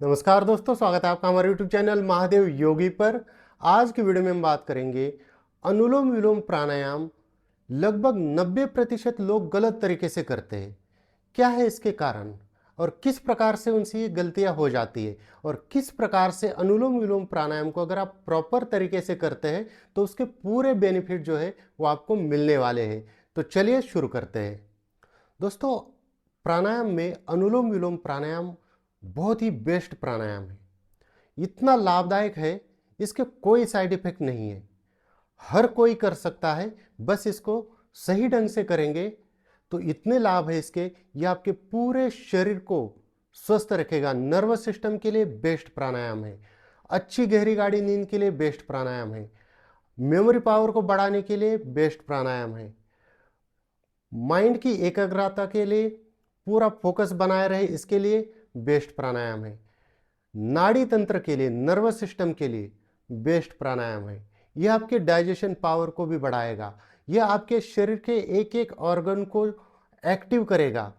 नमस्कार दोस्तों, स्वागत है आपका हमारे YouTube चैनल महादेव योगी पर। आज की वीडियो में हम बात करेंगे अनुलोम विलोम प्राणायाम। लगभग 90% लोग गलत तरीके से करते हैं। क्या है इसके कारण और किस प्रकार से उनसे ये गलतियां हो जाती है और किस प्रकार से अनुलोम विलोम प्राणायाम को अगर आप प्रॉपर तरीके से करते हैं तो उसके पूरे बेनिफिट जो है वो आपको मिलने वाले हैं। तो चलिए शुरू करते हैं दोस्तों। प्राणायाम में अनुलोम विलोम प्राणायाम बहुत ही बेस्ट प्राणायाम है। इतना लाभदायक है, इसके कोई साइड इफेक्ट नहीं है। हर कोई कर सकता है, बस इसको सही ढंग से करेंगे तो इतने लाभ है इसके। ये आपके पूरे शरीर को स्वस्थ रखेगा। नर्वस सिस्टम के लिए बेस्ट प्राणायाम है। अच्छी गहरी गाढ़ी नींद के लिए बेस्ट प्राणायाम है। मेमोरी पावर को बढ़ाने के लिए बेस्ट प्राणायाम है। माइंड की एकाग्रता के लिए, पूरा फोकस बनाए रहे इसके लिए बेस्ट प्राणायाम है। नाड़ी तंत्र के लिए, नर्वस सिस्टम के लिए बेस्ट प्राणायाम है। यह आपके डाइजेशन पावर को भी बढ़ाएगा। यह आपके शरीर के एक एक ऑर्गन को एक्टिव करेगा,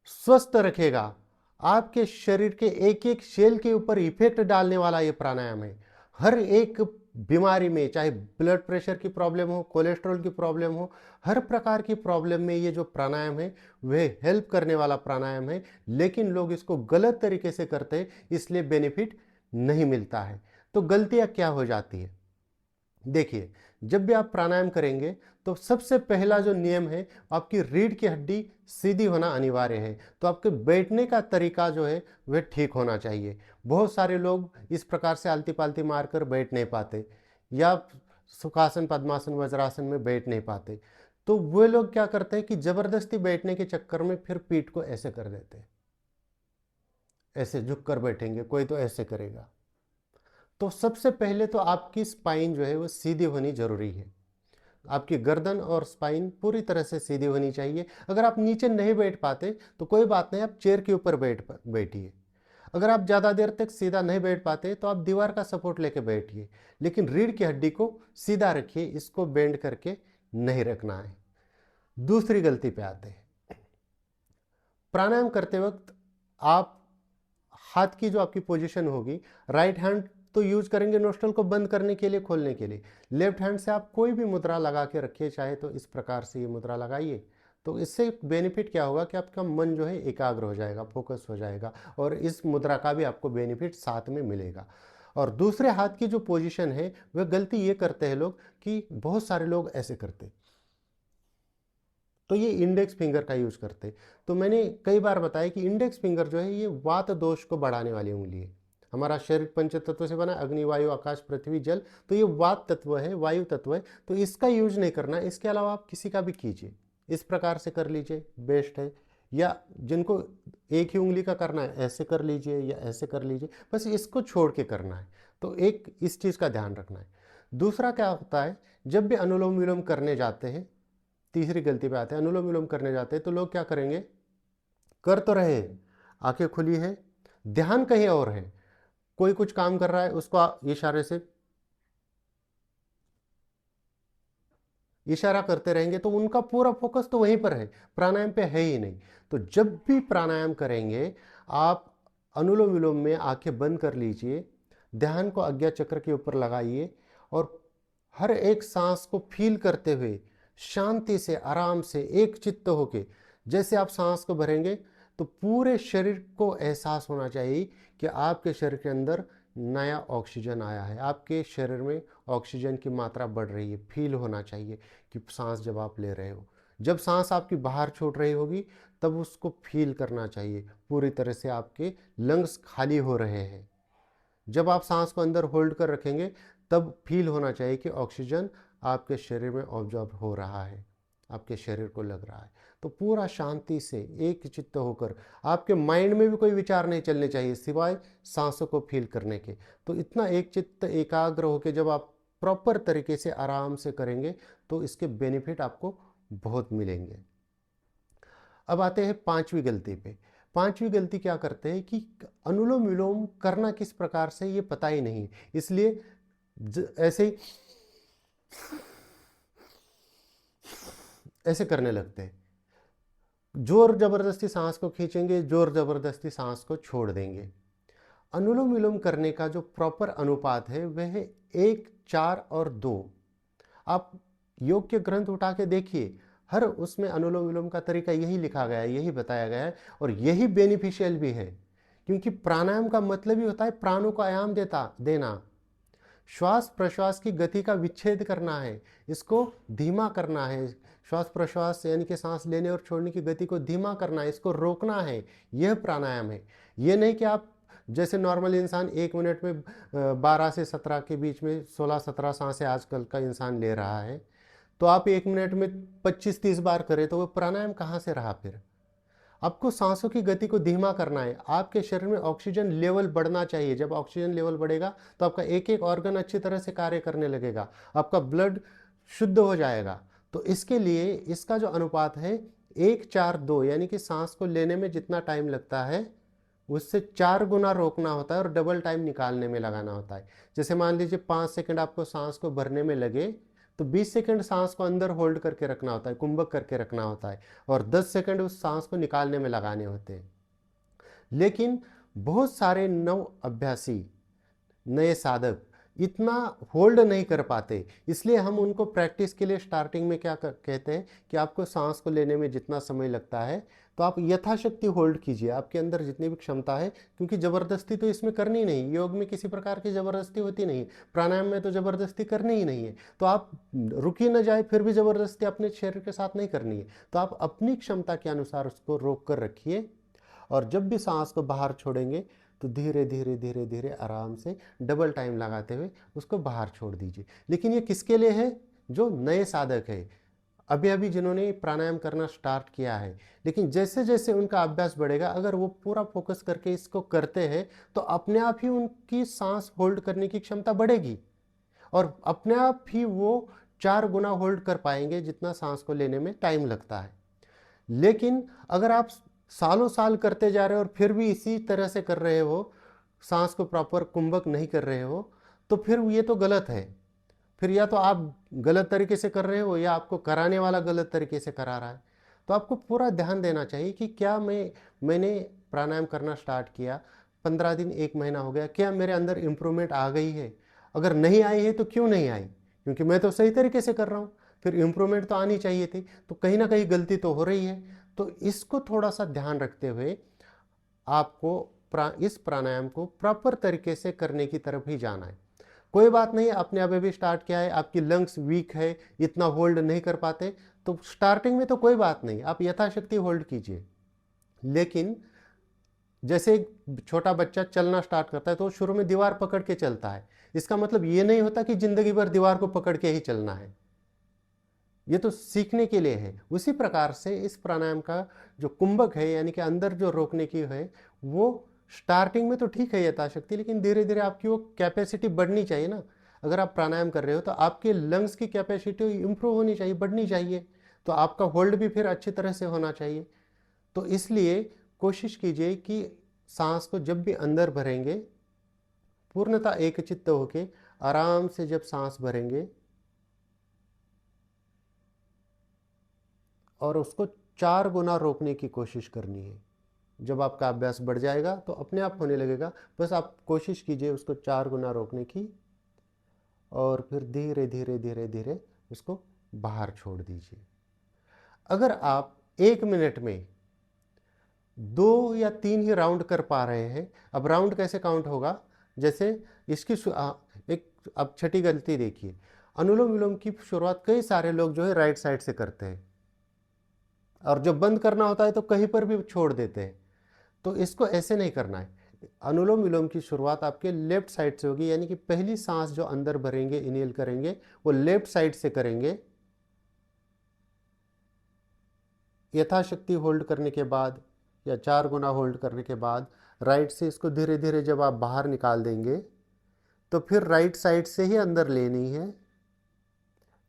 स्वस्थ रखेगा। आपके शरीर के एक एक सेल के ऊपर इफेक्ट डालने वाला यह प्राणायाम है। हर एक बीमारी में, चाहे ब्लड प्रेशर की प्रॉब्लम हो, कोलेस्ट्रॉल की प्रॉब्लम हो, हर प्रकार की प्रॉब्लम में ये जो प्राणायाम है वह हेल्प करने वाला प्राणायाम है। लेकिन लोग इसको गलत तरीके से करते हैं, इसलिए बेनिफिट नहीं मिलता है। तो गलतियां क्या हो जाती है, देखिए। जब भी आप प्राणायाम करेंगे तो सबसे पहला जो नियम है, आपकी रीढ़ की हड्डी सीधी होना अनिवार्य है। तो आपके बैठने का तरीका जो है वह ठीक होना चाहिए। बहुत सारे लोग इस प्रकार से आलती पालती मारकर बैठ नहीं पाते, या सुखासन, पद्मासन, वज्रासन में बैठ नहीं पाते। तो वे लोग क्या करते हैं कि जबरदस्ती बैठने के चक्कर में फिर पीठ को ऐसे कर देते हैं। ऐसे झुक कर बैठेंगे, कोई तो ऐसे करेगा। तो सबसे पहले तो आपकी स्पाइन जो है वो सीधी होनी जरूरी है। आपकी गर्दन और स्पाइन पूरी तरह से सीधी होनी चाहिए। अगर आप नीचे नहीं बैठ पाते तो कोई बात नहीं, आप चेयर के ऊपर बैठिए। अगर आप ज़्यादा देर तक सीधा नहीं बैठ पाते तो आप दीवार का सपोर्ट लेके बैठिए, लेकिन रीढ़ की हड्डी को सीधा रखिए, इसको बेंड करके नहीं रखना है। दूसरी गलती पे आते हैं। प्राणायाम करते वक्त आप हाथ की जो आपकी पोजीशन होगी, राइट हैंड तो यूज करेंगे नोस्ट्रल को बंद करने के लिए, खोलने के लिए। लेफ्ट हैंड से आप कोई भी मुद्रा लगा के रखिए, चाहे तो इस प्रकार से ये मुद्रा लगाइए। तो इससे बेनिफिट क्या होगा कि आपका मन जो है एकाग्र हो जाएगा, फोकस हो जाएगा, और इस मुद्रा का भी आपको बेनिफिट साथ में मिलेगा। और दूसरे हाथ की जो पोजीशन है, वह गलती ये करते हैं लोग कि बहुत सारे लोग ऐसे करते, तो ये इंडेक्स फिंगर का यूज करते। तो मैंने कई बार बताया कि इंडेक्स फिंगर जो है ये वात दोष को बढ़ाने वाली उंगली है। हमारा शरीर पंच तत्व से बना, अग्नि, वायु, आकाश, पृथ्वी, जल। तो ये वात तत्व है, वायु तत्व है, तो इसका यूज नहीं करना। इसके अलावा आप किसी का भी कीजिए, इस प्रकार से कर लीजिए, बेस्ट है। या जिनको एक ही उंगली का करना है, ऐसे कर लीजिए या ऐसे कर लीजिए, बस इसको छोड़ के करना है। तो एक इस चीज़ का ध्यान रखना है। दूसरा क्या होता है, जब भी अनुलोम विलोम करने जाते हैं, तीसरी गलती पे आते हैं। अनुलोम विलोम करने जाते हैं तो लोग क्या करेंगे, कर तो रहे हैं, आंखें खुली है, ध्यान कहीं और है। कोई कुछ काम कर रहा है, उसको इशारे से इशारा करते रहेंगे, तो उनका पूरा फोकस तो वहीं पर है, प्राणायाम पे है ही नहीं। तो जब भी प्राणायाम करेंगे, आप अनुलोम विलोम में आंखें बंद कर लीजिए, ध्यान को आज्ञा चक्र के ऊपर लगाइए, और हर एक सांस को फील करते हुए शांति से, आराम से, एक चित्त होके जैसे आप सांस को भरेंगे, तो पूरे शरीर को एहसास होना चाहिए कि आपके शरीर के अंदर नया ऑक्सीजन आया है, आपके शरीर में ऑक्सीजन की मात्रा बढ़ रही है। फील होना चाहिए कि सांस जब आप ले रहे हो, जब सांस आपकी बाहर छोड़ रही होगी तब उसको फील करना चाहिए, पूरी तरह से आपके लंग्स खाली हो रहे हैं। जब आप सांस को अंदर होल्ड कर रखेंगे तब फील होना चाहिए कि ऑक्सीजन आपके शरीर में ऑब्जॉर्ब हो रहा है, आपके शरीर को लग रहा है। तो पूरा शांति से एक चित्त होकर, आपके माइंड में भी कोई विचार नहीं चलने चाहिए सिवाय सांसों को फील करने के। तो इतना एक चित्त एकाग्र होकर जब आप प्रॉपर तरीके से आराम से करेंगे तो इसके बेनिफिट आपको बहुत मिलेंगे। अब आते हैं पांचवी गलती पे। पांचवी गलती क्या करते हैं कि अनुलोम विलोम करना किस प्रकार से ये पता ही नहीं, इसलिए ऐसे ऐसे करने लगते हैं। जोर जबरदस्ती सांस को खींचेंगे, जोर जबरदस्ती सांस को छोड़ देंगे। अनुलोम विलोम करने का जो प्रॉपर अनुपात है वह है 1, 4 और 2। आप योग के ग्रंथ उठा के देखिए, हर उसमें अनुलोम विलोम का तरीका यही लिखा गया है, यही बताया गया है और यही बेनिफिशियल भी है। क्योंकि प्राणायाम का मतलब ही होता है प्राणों को आयाम देना, श्वास प्रश्वास की गति का विच्छेद करना है, इसको धीमा करना है। श्वास प्रश्वास यानी कि सांस लेने और छोड़ने की गति को धीमा करना है, इसको रोकना है, यह प्राणायाम है। ये नहीं कि आप जैसे नॉर्मल इंसान 1 मिनट में 12 से 17 के बीच में 16-17 सांसें आजकल का इंसान ले रहा है, तो आप 1 मिनट में 25-30 बार करें तो वो प्राणायाम कहाँ से रहा फिर। आपको सांसों की गति को धीमा करना है, आपके शरीर में ऑक्सीजन लेवल बढ़ना चाहिए। जब ऑक्सीजन लेवल बढ़ेगा तो आपका एक एक ऑर्गन अच्छी तरह से कार्य करने लगेगा, आपका ब्लड शुद्ध हो जाएगा। तो इसके लिए इसका जो अनुपात है 1, 4, 2, यानी कि सांस को लेने में जितना टाइम लगता है उससे 4 गुना रोकना होता है और डबल टाइम निकालने में लगाना होता है। जैसे मान लीजिए 5 सेकंड आपको सांस को भरने में लगे तो 20 सेकंड सांस को अंदर होल्ड करके रखना होता है, कुंभक करके रखना होता है और 10 सेकंड उस सांस को निकालने में लगाने होते हैं। लेकिन बहुत सारे नव अभ्यासी, नए साधक इतना होल्ड नहीं कर पाते, इसलिए हम उनको प्रैक्टिस के लिए स्टार्टिंग में क्या कहते हैं कि आपको सांस को लेने में जितना समय लगता है तो आप यथाशक्ति होल्ड कीजिए, आपके अंदर जितनी भी क्षमता है। क्योंकि ज़बरदस्ती तो इसमें करनी नहीं, योग में किसी प्रकार की ज़बरदस्ती होती नहीं, प्राणायाम में तो ज़बरदस्ती करनी ही नहीं है। तो आप रुक ही न जाए फिर भी ज़बरदस्ती अपने शरीर के साथ नहीं करनी है। तो आप अपनी क्षमता के अनुसार उसको रोक कर रखिए और जब भी सांस को बाहर छोड़ेंगे तो धीरे धीरे धीरे धीरे आराम से डबल टाइम लगाते हुए उसको बाहर छोड़ दीजिए। लेकिन ये किसके लिए है? जो नए साधक है, अभी अभी जिन्होंने प्राणायाम करना स्टार्ट किया है। लेकिन जैसे जैसे उनका अभ्यास बढ़ेगा, अगर वो पूरा फोकस करके इसको करते हैं तो अपने आप ही उनकी सांस होल्ड करने की क्षमता बढ़ेगी और अपने आप ही वो 4 गुना होल्ड कर पाएंगे जितना सांस को लेने में टाइम लगता है। लेकिन अगर आप सालों साल करते जा रहे हो और फिर भी इसी तरह से कर रहे हो, सांस को प्रॉपर कुंभक नहीं कर रहे हो, तो फिर ये तो गलत है। फिर या तो आप गलत तरीके से कर रहे हो या आपको कराने वाला गलत तरीके से करा रहा है। तो आपको पूरा ध्यान देना चाहिए कि क्या मैंने प्राणायाम करना स्टार्ट किया, 15 दिन 1 महीना हो गया, क्या मेरे अंदर इम्प्रूवमेंट आ गई है? अगर नहीं आई है तो क्यों नहीं आई? क्योंकि मैं तो सही तरीके से कर रहा हूँ, फिर इम्प्रूवमेंट तो आनी चाहिए थी। तो कहीं ना कहीं गलती तो हो रही है। तो इसको थोड़ा सा ध्यान रखते हुए आपको इस प्राणायाम को प्रॉपर तरीके से करने की तरफ ही जाना है। कोई बात नहीं, आपने अभी भी स्टार्ट किया है, आपकी लंग्स वीक है, इतना होल्ड नहीं कर पाते, तो स्टार्टिंग में तो कोई बात नहीं, आप यथाशक्ति होल्ड कीजिए। लेकिन जैसे एक छोटा बच्चा चलना स्टार्ट करता है तो शुरू में दीवार पकड़ के चलता है, इसका मतलब ये नहीं होता कि जिंदगी भर दीवार को पकड़ के ही चलना है, ये तो सीखने के लिए है। उसी प्रकार से इस प्राणायाम का जो कुंभक है यानी कि अंदर जो रोकने की है, वो स्टार्टिंग में तो ठीक है यथाशक्ति, लेकिन धीरे धीरे आपकी वो कैपेसिटी बढ़नी चाहिए ना। अगर आप प्राणायाम कर रहे हो तो आपके लंग्स की कैपेसिटी इंप्रूव होनी चाहिए, बढ़नी चाहिए, तो आपका होल्ड भी फिर अच्छी तरह से होना चाहिए। तो इसलिए कोशिश कीजिए कि सांस को जब भी अंदर भरेंगे पूर्णतः एकचित्त होके आराम से जब सांस भरेंगे और उसको 4 गुना रोकने की कोशिश करनी है। जब आपका अभ्यास बढ़ जाएगा तो अपने आप होने लगेगा, बस आप कोशिश कीजिए उसको 4 गुना रोकने की और फिर धीरे धीरे धीरे धीरे उसको बाहर छोड़ दीजिए। अगर आप 1 मिनट में 2 या 3 ही राउंड कर पा रहे हैं, अब राउंड कैसे काउंट होगा? जैसे इसकी एक अब छठी गलती देखिए, अनुलोम विलोम की शुरुआत कई सारे लोग जो है राइट साइड से करते हैं और जब बंद करना होता है तो कहीं पर भी छोड़ देते हैं। तो इसको ऐसे नहीं करना है। अनुलोम विलोम की शुरुआत आपके लेफ्ट साइड से होगी, यानी कि पहली सांस जो अंदर भरेंगे, इनहेल करेंगे, वो लेफ्ट साइड से करेंगे। यथाशक्ति होल्ड करने के बाद या 4 गुना होल्ड करने के बाद राइट से इसको धीरे धीरे जब आप बाहर निकाल देंगे तो फिर राइट साइड से ही अंदर लेनी है,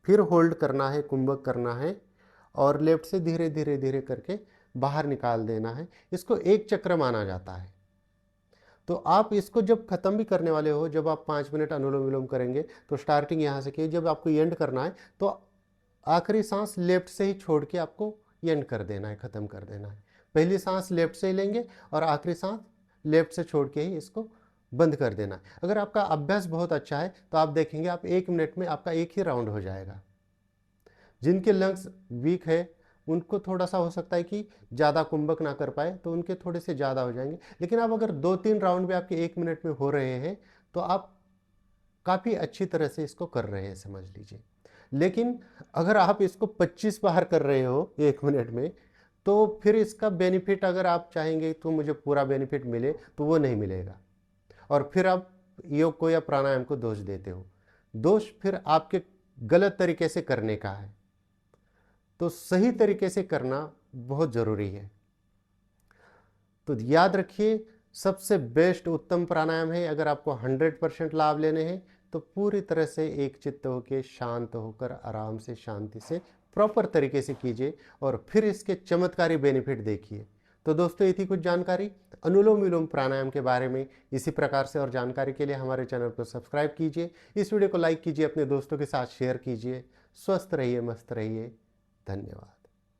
फिर होल्ड करना है, कुंभक करना है और लेफ्ट से धीरे धीरे धीरे करके बाहर निकाल देना है। इसको एक चक्र माना जाता है। तो आप इसको जब खत्म भी करने वाले हो, जब आप 5 मिनट अनुलोम विलोम करेंगे तो स्टार्टिंग यहाँ से कीजिए, जब आपको एंड करना है तो आखिरी सांस लेफ्ट से ही छोड़ के आपको एंड कर देना है, खत्म कर देना है। पहली सांस लेफ्ट से ही लेंगे और आखिरी सांस लेफ्ट से छोड़ के ही इसको बंद कर देना है। अगर आपका अभ्यास बहुत अच्छा है तो आप देखेंगे आप 1 मिनट में आपका एक ही राउंड हो जाएगा। जिनके लंग्स वीक है उनको थोड़ा सा हो सकता है कि ज़्यादा कुंभक ना कर पाए, तो उनके थोड़े से ज़्यादा हो जाएंगे। लेकिन आप अगर 2-3 राउंड भी आपके 1 मिनट में हो रहे हैं तो आप काफ़ी अच्छी तरह से इसको कर रहे हैं, समझ लीजिए। लेकिन अगर आप इसको 25 बार कर रहे हो 1 मिनट में, तो फिर इसका बेनिफिट अगर आप चाहेंगे तो मुझे पूरा बेनिफिट मिले, तो वो नहीं मिलेगा। और फिर आप योग को या प्राणायाम को दोष देते हो। दोष फिर आपके गलत तरीके से करने का है, तो सही तरीके से करना बहुत ज़रूरी है। तो याद रखिए, सबसे बेस्ट उत्तम प्राणायाम है। अगर आपको 100% लाभ लेने हैं तो पूरी तरह से एक चित्त होकर शांत होकर आराम से शांति से प्रॉपर तरीके से कीजिए और फिर इसके चमत्कारी बेनिफिट देखिए। तो दोस्तों, ये थी कुछ जानकारी अनुलोम विलोम प्राणायाम के बारे में। इसी प्रकार से और जानकारी के लिए हमारे चैनल को सब्सक्राइब कीजिए, इस वीडियो को लाइक कीजिए, अपने दोस्तों के साथ शेयर कीजिए। स्वस्थ रहिए, मस्त रहिए। धन्यवाद।